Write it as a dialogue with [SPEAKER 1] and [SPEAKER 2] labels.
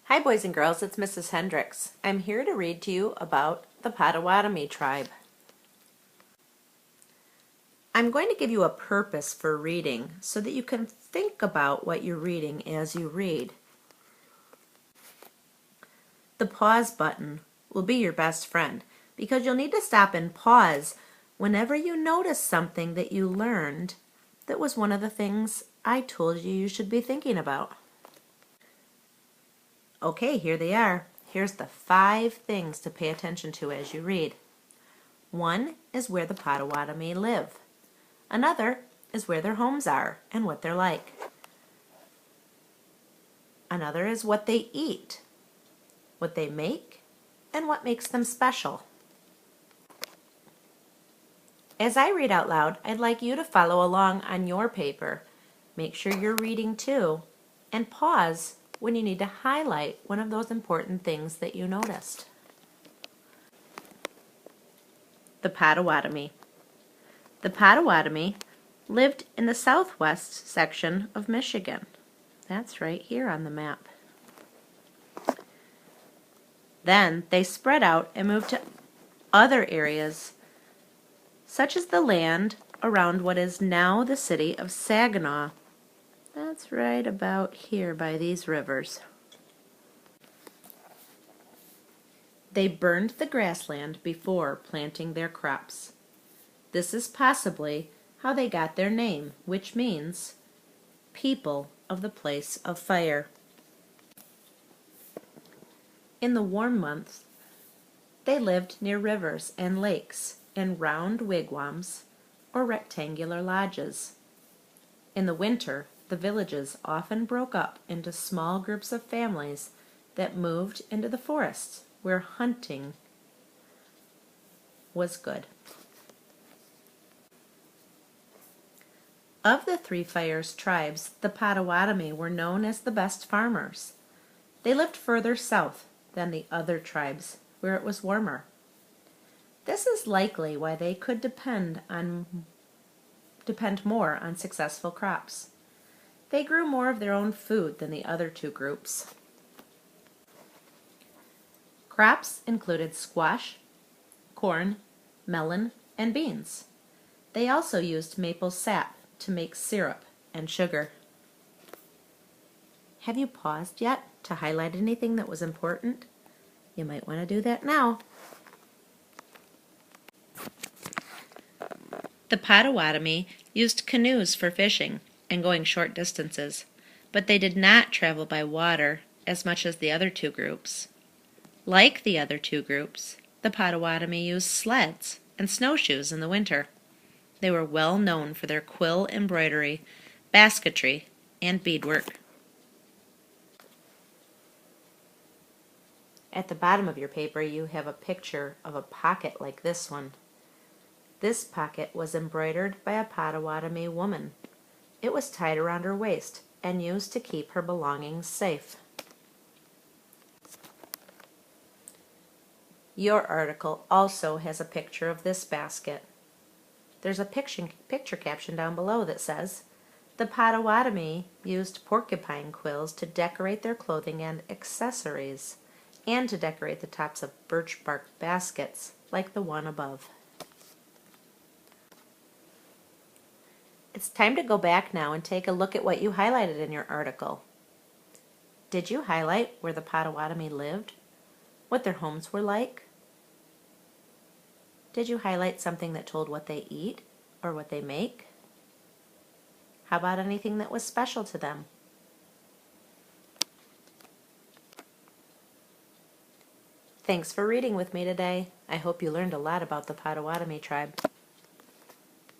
[SPEAKER 1] Hi boys and girls, it's Mrs. Hendricks. I'm here to read to you about the Potawatomi tribe. I'm going to give you a purpose for reading so that you can think about what you're reading as you read. The pause button will be your best friend because you'll need to stop and pause whenever you notice something that you learned that was one of the things I told you should be thinking about. Okay, here they are. Here's the 5 things to pay attention to as you read. 1 is where the Potawatomi live. Another is where their homes are and what they're like. Another is what they eat, what they make, and what makes them special. As I read out loud, I'd like you to follow along on your paper. Make sure you're reading too, and pause when you need to highlight one of those important things that you noticed. The Potawatomi. The Potawatomi lived in the southwest section of Michigan. That's right here on the map. Then they spread out and moved to other areas, such as the land around what is now the city of Saginaw. That's right about here by these rivers. They burned the grassland before planting their crops. This is possibly how they got their name, which means people of the place of fire. In the warm months, they lived near rivers and lakes in round wigwams or rectangular lodges. In the winter, the villages often broke up into small groups of families that moved into the forests where hunting was good. Of the Three Fires tribes, the Potawatomi were known as the best farmers. They lived further south than the other tribes, where it was warmer. This is likely why they could depend more on successful crops. They grew more of their own food than the other two groups. Crops included squash, corn, melon, and beans. They also used maple sap to make syrup and sugar. Have you paused yet to highlight anything that was important? You might want to do that now. The Potawatomi used canoes for fishing and going short distances, but they did not travel by water as much as the other two groups. Like the other two groups, the Potawatomi used sleds and snowshoes in the winter. They were well known for their quill embroidery, basketry, and beadwork. At the bottom of your paper you have a picture of a pocket like this one. This pocket was embroidered by a Potawatomi woman. It was tied around her waist and used to keep her belongings safe. Your article also has a picture of this basket. There's a picture caption down below that says, "The Potawatomi used porcupine quills to decorate their clothing and accessories, and to decorate the tops of birch bark baskets like the one above." It's time to go back now and take a look at what you highlighted in your article. Did you highlight where the Potawatomi lived? What their homes were like? Did you highlight something that told what they eat or what they make? How about anything that was special to them? Thanks for reading with me today. I hope you learned a lot about the Potawatomi tribe.